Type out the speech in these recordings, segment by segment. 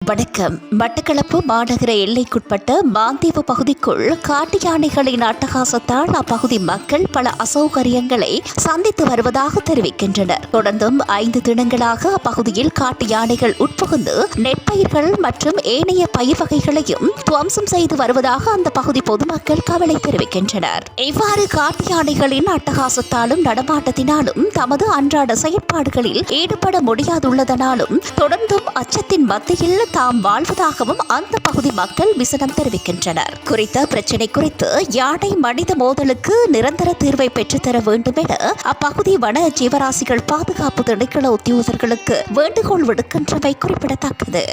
வணக்கம். மட்டக்களப்பு மாநகர எல்லைக்குட்பட்ட மாந்தீவு பகுதிக்குள் காட்டு யானைகளின் அட்டகாசத்தால் அப்பகுதி மக்கள் பல அசௌகரியங்களை சந்தித்து வருவதாக தெரிவிக்கின்றனர். தொடர்ந்தும் 5 தினங்களாக அப்பகுதியில் காட்டு யானைகள் உட்புகுந்து நெற்பயிர்கள் மற்றும் ஏனைய பயிர் வகைகளையும் துவம்சம் செய்து வருவதாக அந்த பகுதி பொதுமக்கள் கவலை தெரிவிக்கின்றனர். இவ்வாறு காட்டு யானைகளின் அட்டகாசத்தாலும் நடமாட்டத்தினாலும் தமது அன்றாட செயற்பாடுகளில் ஈடுபட முடியாதுள்ளதனாலும் தொடர்ந்தும் அச்சத்தின் மத்தியில் தாம் வாழ்வதாகவும் அந்த பகுதி மக்கள் விசனம் தெரிவிக்கின்றனர். குறித்த பிரச்சினை குறித்து யானை மனித மோதலுக்கு நிரந்தர தீர்வை பெற்றுத்தர வேண்டும் என அப்பகுதி வன ஜீவராசிகள் பாதுகாப்பு திணைக்கள உத்தியோகர்களுக்கு வேண்டுகோள் விடுக்கின்றமை குறிப்பிடத்தக்கது.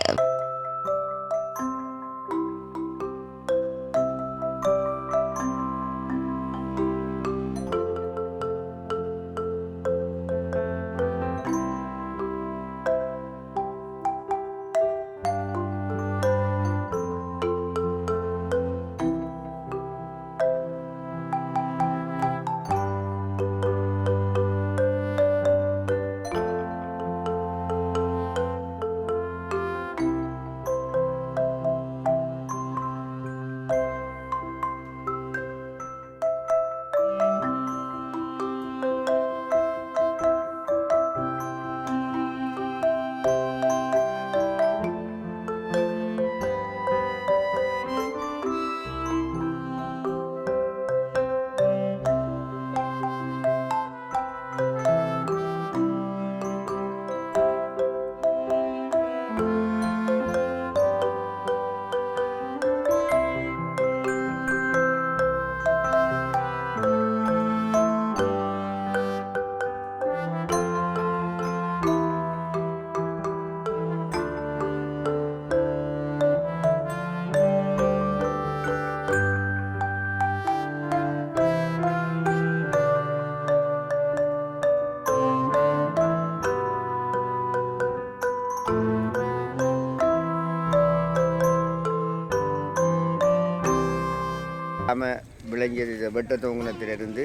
விளங்கியது வெட்ட தொங்குனத்திலிருந்து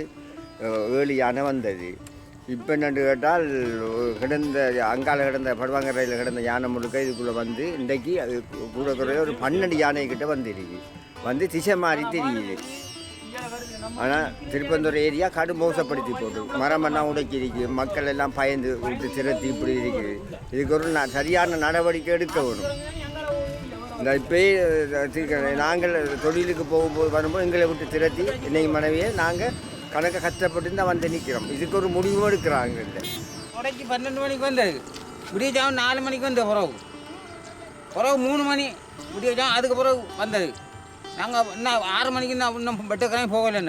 7 யானை வந்தது. இப்போ என்னென்று கேட்டால் அங்கால கிடந்த படுவாங்கரையில் கிடந்த யானை முழுக்க இதுக்குள்ளே வந்து இன்றைக்கு அது கூட குறைய ஒரு 12 யானை கிட்ட வந்துருக்கு. வந்து திசை மாறி தெரியுது. ஆனால் திருப்பந்தூர் ஏரியா கடு மோசப்படுத்தி போட்டு மரமெல்லாம் உடைக்கிருக்கு. மக்கள் எல்லாம் பயந்து விட்டு திரட்டி இப்படி இருக்குது. இதுக்கு ஒரு சரியான நடவடிக்கை எடுக்க வேணும். இந்த இப்போ நாங்கள் தொழிலுக்கு போகும்போது வரும்போது எங்களை விட்டு திரட்டி இன்னைக்கு மனைவியை நாங்கள் கணக்கை கஷ்டப்பட்டு தான் வந்து நிற்கிறோம். இதுக்கு ஒரு முடிவும் எடுக்கிறாங்க. உடைச்சி 12 மணிக்கு வந்தது, விடியச்சாவும் 4 மணிக்கு வந்த பிறகு 3 மணி விடியச்சாவும் அதுக்கு பிறகு வந்தது. நாங்கள் இன்னும் 6 மணிக்கு இன்னும் வெட்டக்கரையும் போகலை.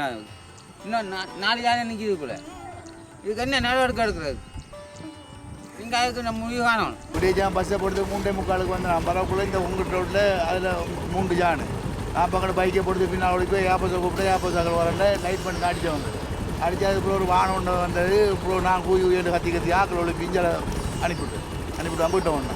இன்னும் 4 ஜாதி நிற்கிதுக்குள்ள. இதுக்கு என்ன நடவடிக்கை எடுக்கிறது? இங்கே அதுக்கு நம்ம முடிவு காணணும். விடியச்சாவும் பஸ்ஸை போட்டு 3:45 வந்து நான் பரவக்குள்ள இந்த உங்கள் ரோட்டில் அதில் 3 ஜானு நான் பக்கம் பைக்கை போட்டு பின்னால் போய் ஏப்பசை கூப்பிட்டு ஏப்பசாக்கள் வரல லைட் பண்ணி அடித்தவங்க அடித்து அதுக்குள்ள ஒரு வானம் ஒன்று வந்தது. இப்போ நான் கூய் கத்தி ஆக்கள் பிஞ்சலை அனுப்பிவிட்டு போயிட்டோம்.